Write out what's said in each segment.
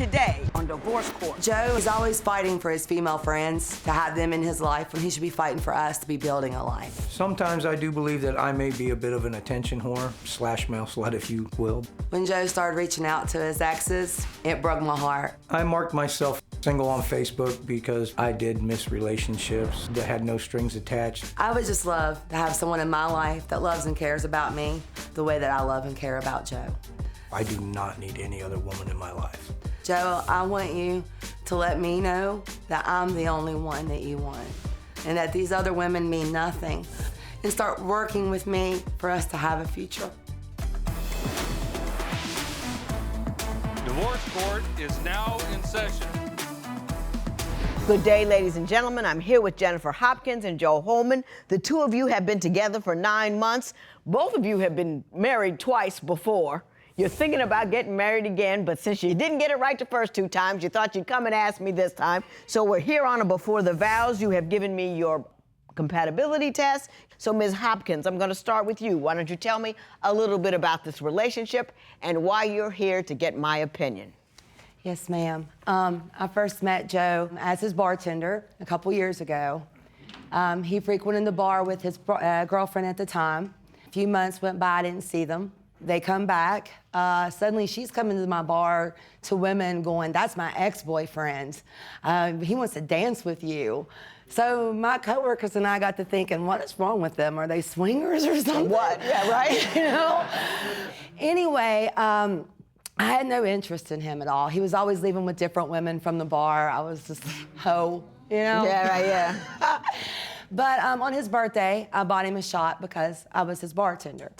today on Divorce Court. Joe is always fighting for his female friends to have them in his life when he should be fighting for us to be building a life. Sometimes I do believe that I may be a bit of an attention whore, / male slut, if you will. When Joe started reaching out to his exes, it broke my heart. I marked myself single on Facebook because I did miss relationships that had no strings attached. I would just love to have someone in my life that loves and cares about me the way that I love and care about Joe. I do not need any other woman in my life. Joe, I want you to let me know that I'm the only one that you want and that these other women mean nothing, and start working with me for us to have a future. Divorce Court is now in session. Good day, ladies and gentlemen. I'm here with Jennifer Hopkins and Joe Holman. The two of you have been together for 9 months. Both of you have been married twice before. You're thinking about getting married again, but since you didn't get it right the first 2 times, you thought you'd come and ask me this time. So we're here on a Before the Vows. You have given me your compatibility test. So Ms. Hopkins, I'm gonna start with you. Why don't you tell me a little bit about this relationship and why you're here to get my opinion? Yes, ma'am. I first met Joe as his bartender a couple years ago. He frequented the bar with his girlfriend at the time. A few months went by, I didn't see them. They come back. Suddenly she's coming to my bar to women going, "That's my ex-boyfriend. He wants to dance with you." So my coworkers and I got to thinking, what is wrong with them? Are they swingers or something? What? Yeah, right? You know? Anyway, I had no interest in him at all. He was always leaving with different women from the bar. I was just, ho, you know? Yeah, right, yeah. But on his birthday, I bought him a shot because I was his bartender.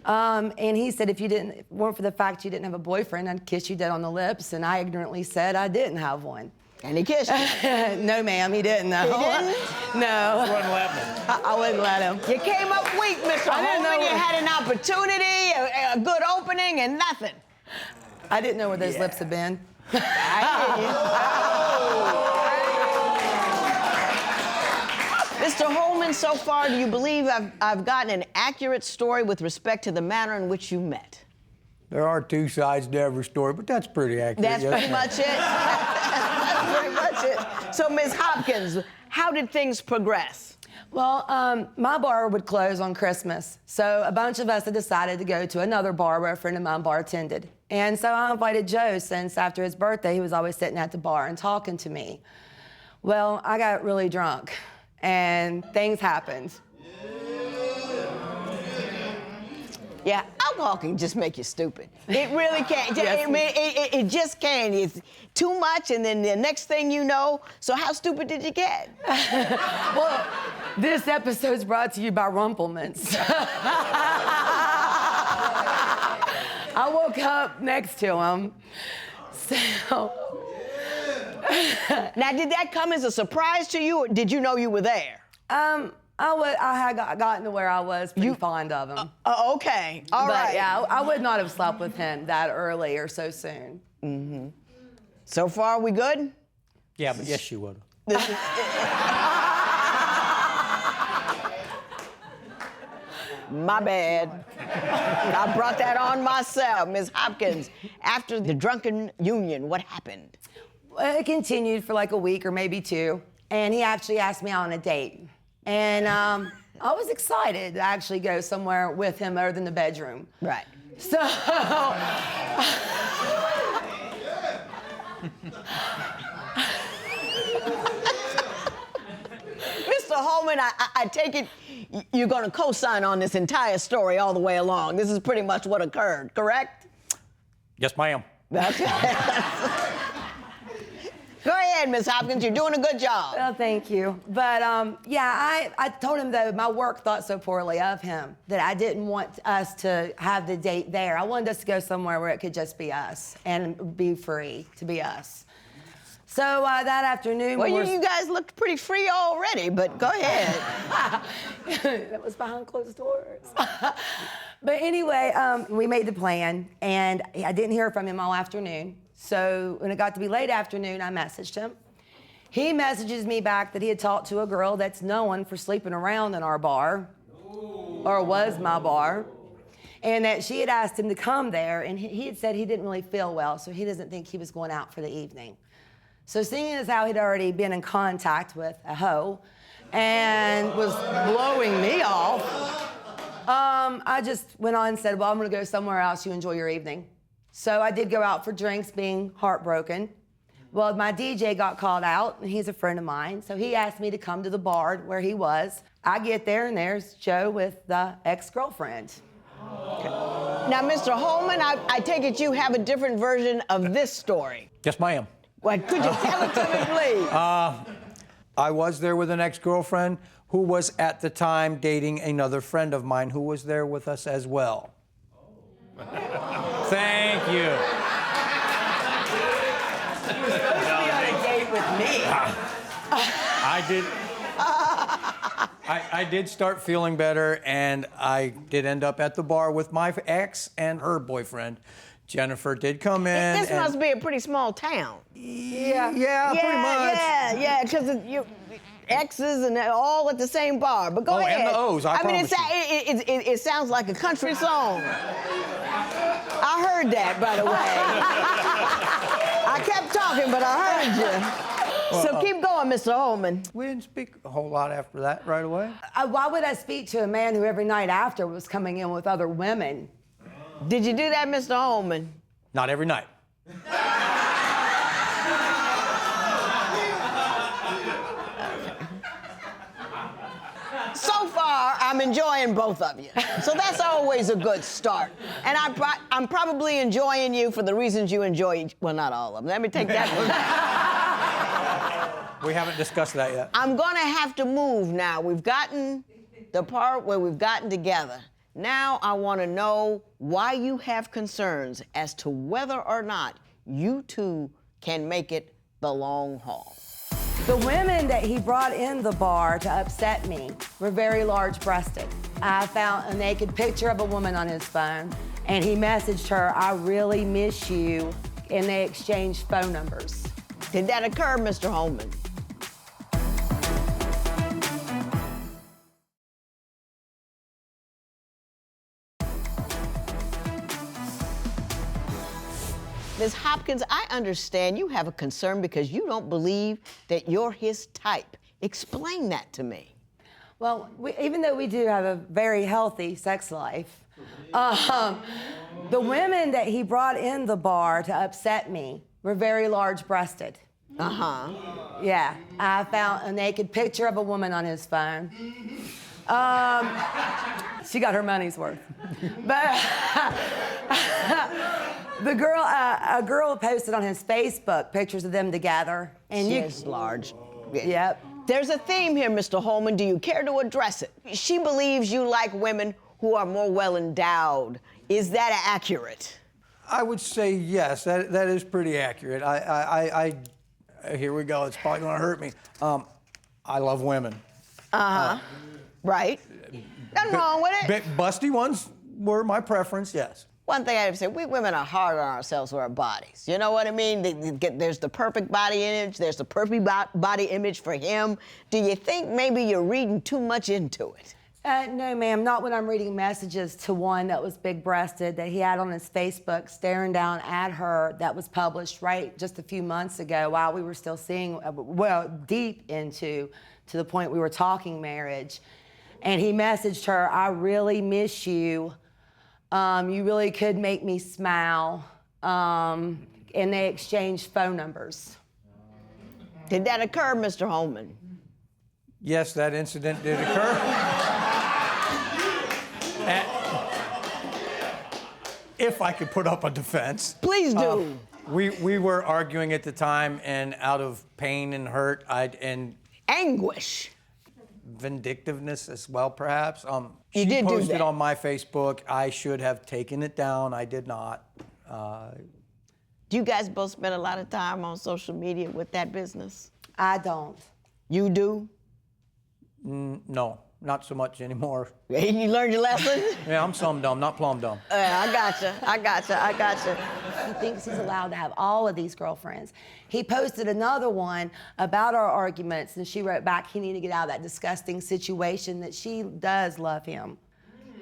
And he said, if it weren't for the fact you didn't have a boyfriend, I'd kiss you dead on the lips. And I ignorantly said I didn't have one. And he kissed you? No, ma'am, he didn't. No. He didn't? No. You wouldn't let me. I wouldn't let him. You came up weak, Mr. I didn't Holman. know- You had an opportunity, a good opening, and nothing. I didn't know where those lips had been. Mr. Holman, so far, do you believe I've gotten an accurate story with respect to the manner in which you met? There are 2 sides to every story, but that's pretty accurate. That's yes, pretty ma'am. much it. That's pretty much it. So, Ms. Hopkins, how did things progress? Well, my bar would close on Christmas. So a bunch of us had decided to go to another bar where a friend of mine bartended. And so I invited Joe, since after his birthday, he was always sitting at the bar and talking to me. Well, I got really drunk and things happened. Yeah, alcohol can just make you stupid. It really can. Yes. I mean, it just can. It's too much, and then the next thing you know, so how stupid did you get? Well, this episode's brought to you by Rumplemans. I woke up next to him, so... Now, did that come as a surprise to you, or did you know you were there? I had gotten to where I was pretty fond of him. Okay, all right. But yeah, I would not have slept with him that early or so soon. Mm-hmm. So far, we good? Yeah, but yes, you would. My bad. I brought that on myself. Ms. Hopkins, after the drunken union, what happened? Well, it continued for like a week or maybe 2, and he actually asked me on a date. And I was excited to actually go somewhere with him other than the bedroom. Right. So... Mr. Holman, I take it you're going to co-sign on this entire story all the way along. This is pretty much what occurred, correct? Yes, ma'am. Okay. Go ahead, Ms. Hopkins. You're doing a good job. Well, thank you. But yeah, I told him, though, my work thought so poorly of him that I didn't want us to have the date there. I wanted us to go somewhere where it could just be us and be free to be us. So that afternoon... Well, you guys looked pretty free already, but go ahead. That was behind closed doors. But anyway, we made the plan, and I didn't hear from him all afternoon. So when it got to be late afternoon, I messaged him. He messages me back that he had talked to a girl that's known for sleeping around in our bar, or was my bar. and that she had asked him to come there, and he had said he didn't really feel well, so he doesn't think he was going out for the evening. So seeing as how he'd already been in contact with a hoe and was blowing me off, I just went on and said, well, I'm gonna go somewhere else, you enjoy your evening. So I did go out for drinks, being heartbroken. Well, my DJ got called out, and he's a friend of mine, so he asked me to come to the bar where he was. I get there, and there's Joe with the ex-girlfriend. Okay. Now, Mr. Holman, I take it you have a different version of this story. Yes, ma'am. Well, could you tell it to me, please? I was there with an ex-girlfriend who was at the time dating another friend of mine who was there with us as well. Thank you. You were supposed to be on a date with me. I did start feeling better, and I did end up at the bar with my ex and her boyfriend. Jennifer did come in. This must be a pretty small town. Yeah, pretty much. Yeah, because you exes and all at the same bar. But go ahead. And the O's, I mean, promise you. it sounds like a country song. I heard that, by the way. I kept talking, but I heard you. So keep going, Mr. Holman. We didn't speak a whole lot after that right away. Why would I speak to a man who every night after was coming in with other women? Did you do that, Mr. Holman? Not every night. So far, I'm enjoying both of you. So that's always a good start. And I'm probably enjoying you for the reasons you enjoy each, well, not all of them. Let me take that one back. We haven't discussed that yet. I'm gonna have to move now. We've gotten the part where we've gotten together. Now I wanna know why you have concerns as to whether or not you two can make it the long haul. The women that he brought in the bar to upset me were very large-breasted. I found a naked picture of a woman on his phone, and he messaged her, I really miss you, and they exchanged phone numbers. Did that occur, Mr. Holman? Ms. Hopkins, I understand you have a concern because you don't believe that you're his type. Explain that to me. Well, even though we do have a very healthy sex life, the women that he brought in the bar to upset me were very large-breasted. Uh-huh. Yeah, I found a naked picture of a woman on his phone. She got her money's worth. But a girl posted on his Facebook pictures of them together. And She is large. Yep. There's a theme here, Mr. Holman. Do you care to address it? She believes you like women who are more well-endowed. Is that accurate? I would say yes, that is pretty accurate. Here we go, it's probably gonna hurt me. I love women. Right. Nothing wrong with it. Big busty ones were my preference, yes. One thing I have to say, we women are hard on ourselves with our bodies. You know what I mean? There's the perfect body image. There's the perfect body image for him. Do you think maybe you're reading too much into it? No, ma'am, not when I'm reading messages to one that was big-breasted that he had on his Facebook staring down at her that was published right just a few months ago while we were still seeing, well, deep into, to the point we were talking marriage. And he messaged her, I really miss you. You really could make me smile. And they exchanged phone numbers. Did that occur, Mr. Holman? Yes, that incident did occur. If I could put up a defense. Please do. We were arguing at the time, and out of pain and hurt, and Anguish. vindictiveness as well, perhaps. You did do posted that. on my Facebook. I should have taken it down. I did not. Do you guys both spend a lot of time on social media with that business? I don't. You do? No, not so much anymore. You learned your lesson? Yeah, I'm some dumb, not plumb dumb. I gotcha. He thinks he's allowed to have all of these girlfriends. He posted another one about our arguments, and she wrote back, he needed to get out of that disgusting situation, that she does love him.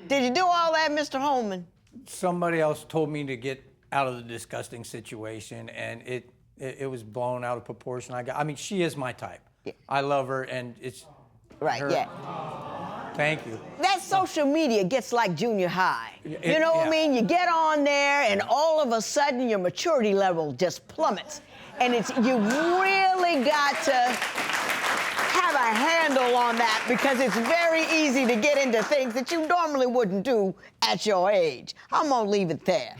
Did you do all that, Mr. Holman? Somebody else told me to get out of the disgusting situation, and it was blown out of proportion. I mean, she is my type. Yeah. I love her, and it's Right, her. yeah. Thank you. That social media gets like junior high. You know what I yeah. mean? You get on there and all of a sudden your maturity level just plummets. And you really got to have a handle on that because it's very easy to get into things that you normally wouldn't do at your age. I'm gonna leave it there.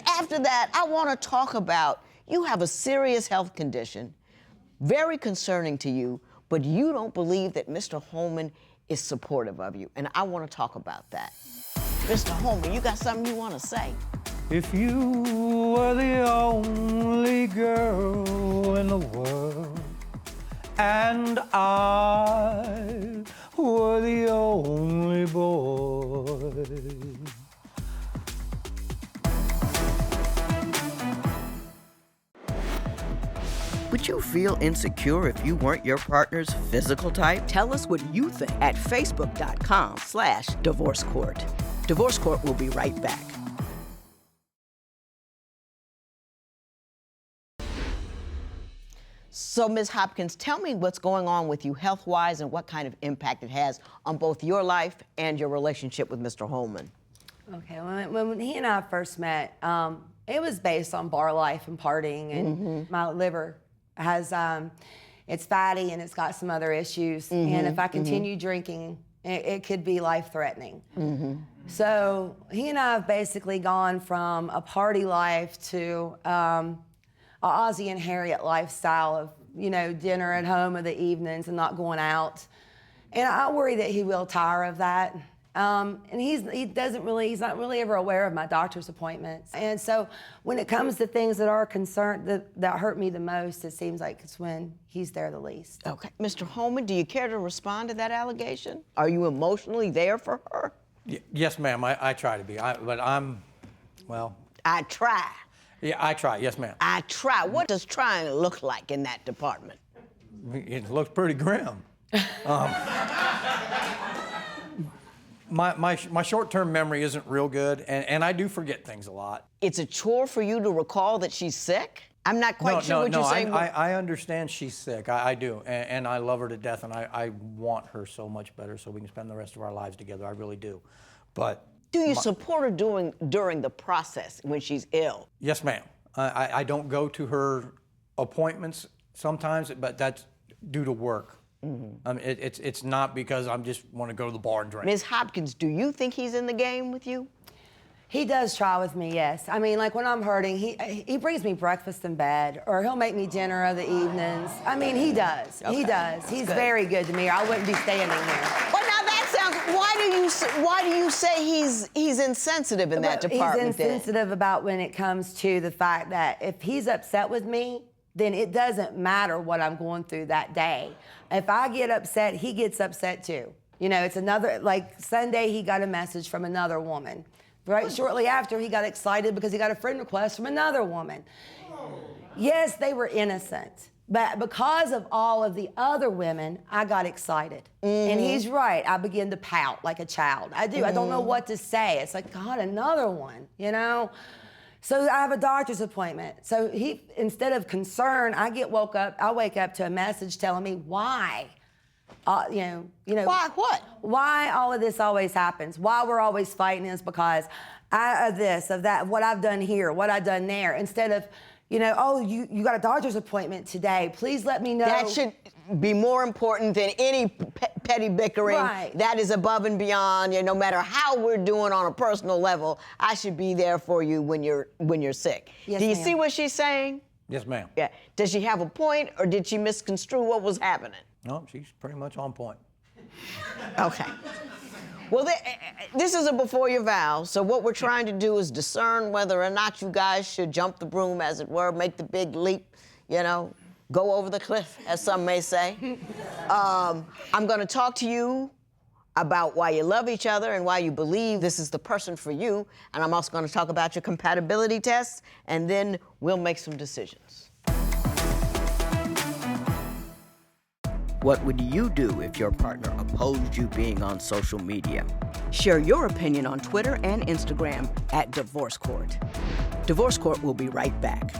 After that, I wanna talk about, you have a serious health condition, very concerning to you, but you don't believe that Mr. Holman is supportive of you, and I want to talk about that. Mr. Holman, you got something you want to say? If you were the only girl in the world, and I were the only boy, Would you feel insecure if you weren't your partner's physical type? Tell us what you think at facebook.com/divorce court. Divorce Court will be right back. So, Ms. Hopkins, tell me what's going on with you health-wise and what kind of impact it has on both your life and your relationship with Mr. Holman. Okay, when he and I first met, it was based on bar life and partying, and my liver has, it's fatty and it's got some other issues, and if I continue drinking, it could be life-threatening. So he and I have basically gone from a party life to a Ozzie and Harriet lifestyle of, you know, dinner at home in the evenings and not going out. And I worry that he will tire of that. And he's not really ever aware of my doctor's appointments. And so when it comes to things that are concerned, that hurt me the most, it seems like it's when he's there the least. Okay. Mr. Holman, do you care to respond to that allegation? Are you emotionally there for her? Yes, ma'am. I try to be. But I'm, well. I try. Yeah, I try. Yes, ma'am. I try. What does trying look like in that department? It looks pretty grim. My short-term memory isn't real good, and I do forget things a lot. It's a chore for you to recall that she's sick? I'm not quite sure what you're saying. I understand she's sick. I do, and I love her to death, and I want her so much better so we can spend the rest of our lives together. I really do. But do you support her during the process when she's ill? Yes, ma'am. I don't go to her appointments sometimes, but that's due to work. It's not because I just want to go to the bar and drink. Ms. Hopkins, do you think he's in the game with you? He does try with me, yes. I mean, like when I'm hurting, he brings me breakfast in bed, or he'll make me dinner of the evenings. I mean, he does. Okay. He does. He's very good to me, or I wouldn't be standing here. Well, now that sounds. Why do you say he's insensitive in that department? He's insensitive about when it comes to the fact that if he's upset with me, then it doesn't matter what I'm going through that day. If I get upset, he gets upset too. You know, it's another, like Sunday, he got a message from another woman. Right shortly after, he got excited because he got a friend request from another woman. Yes, they were innocent, but because of all of the other women, I got excited. And he's right, I begin to pout like a child. I do, I don't know what to say. It's like, God, another one, you know? So I have a doctor's appointment. So instead of concern, I wake up to a message telling me why. You know. Why what? Why all of this always happens. Why we're always fighting is because of this, of that, what I've done here, what I've done there. Instead of, you know, oh, you got a doctor's appointment today. Please let me know. That should be more important than any petty bickering. Right. That is above and beyond. You know, no matter how we're doing on a personal level, I should be there for you when you're sick. Yes, Do you ma'am. see what she's saying? Yes, ma'am. Yeah. Does she have a point, or did she misconstrue what was happening? No, she's pretty much on point. Okay. Well, this is a before your vows, so what we're trying to do is discern whether or not you guys should jump the broom, as it were, make the big leap, you know, go over the cliff, as some may say. I'm going to talk to you about why you love each other and why you believe this is the person for you, and I'm also going to talk about your compatibility tests, and then we'll make some decisions. What would you do if your partner opposed you being on social media? Share your opinion on Twitter and Instagram @Divorce Court. Divorce Court will be right back.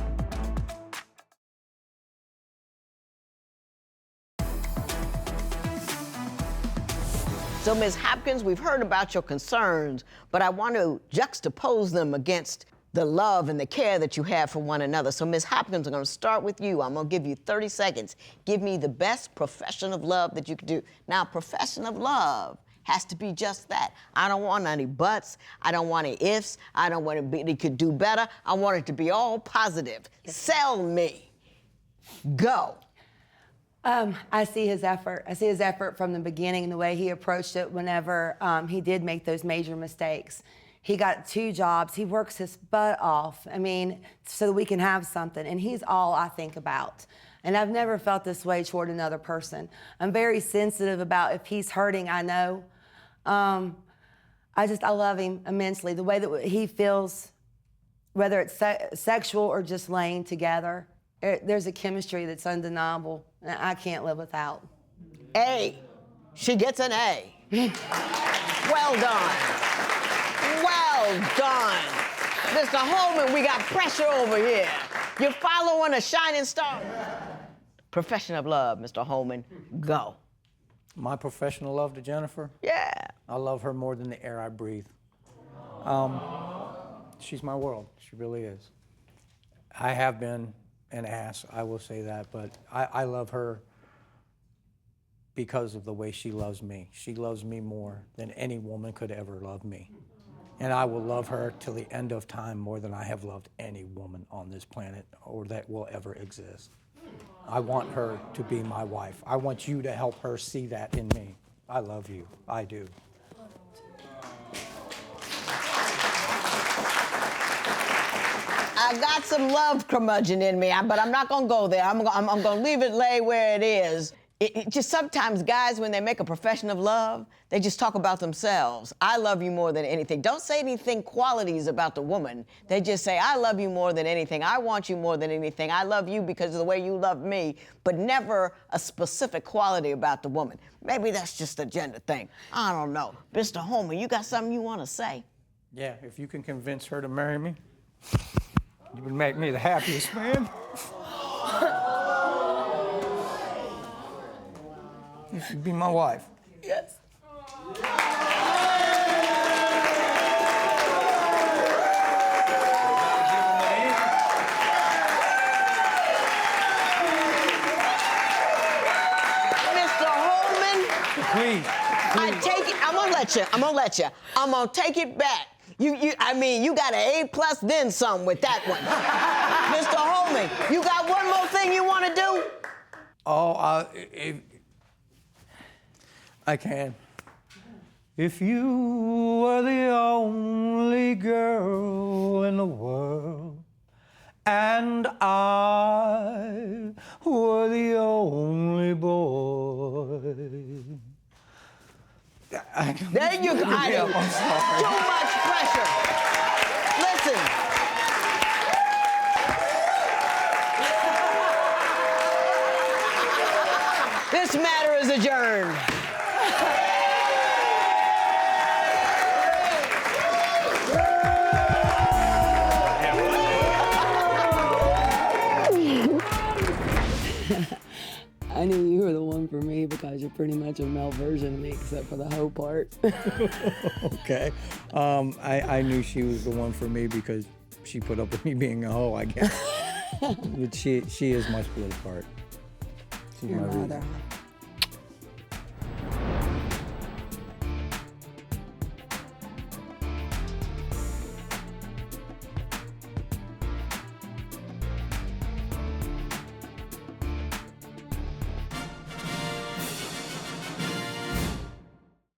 So, Ms. Hopkins, we've heard about your concerns, but I want to juxtapose them against the love and the care that you have for one another. So, Ms. Hopkins, I'm going to start with you. I'm going to give you 30 seconds. Give me the best profession of love that you could do. Now, profession of love has to be just that. I don't want any buts. I don't want any ifs. I don't want it to be, it could do better. I want it to be all positive. Yes. Sell me. Go. I see his effort. I see his effort from the beginning and the way he approached it whenever he did make those major mistakes. He got 2 jobs. He works his butt off, I mean, so that we can have something. And he's all I think about. And I've never felt this way toward another person. I'm very sensitive about if he's hurting, I know. I love him immensely. The way that he feels, whether it's sexual or just laying together, there's a chemistry that's undeniable. I can't live without. A. She gets an A. Well done. Well done. Mr. Holman, we got pressure over here. You're following a shining star. Profession of love, Mr. Holman. Go. My professional love to Jennifer? Yeah. I love her more than the air I breathe. She's my world. She really is. I have been an ass, I will say that, but I love her because of the way she loves me. She loves me more than any woman could ever love me. And I will love her till the end of time more than I have loved any woman on this planet or that will ever exist. I want her to be my wife. I want you to help her see that in me. I love you. I do. I got some love curmudgeon in me, but I'm not gonna go there. I'm gonna leave it lay where it is. It just sometimes guys, when they make a profession of love, they just talk about themselves. I love you more than anything. Don't say anything qualities about the woman. They just say, I love you more than anything. I want you more than anything. I love you because of the way you love me, but never a specific quality about the woman. Maybe that's just a gender thing. I don't know. Mr. Holman, you got something you want to say? Yeah, if you can convince her to marry me, you would make me the happiest man. You should be my wife. Yes. Mr. Holman. Please. I take it. I'm gonna let you. I'm gonna take it back. I mean, you got an A+ then some with that one. Mr. Holman, you got one more thing you want to do? Oh, I can. If you were the only girl in the world, and I were the only boy. There you go. Yeah, I'm sorry. Too much pressure. Listen. This matter is adjourned. I knew you were the one for me because you're pretty much a male version of me, except for the hoe part. Okay. I knew she was the one for me because she put up with me being a hoe, I guess. But she is my split apart. She's You're my my reason. other half.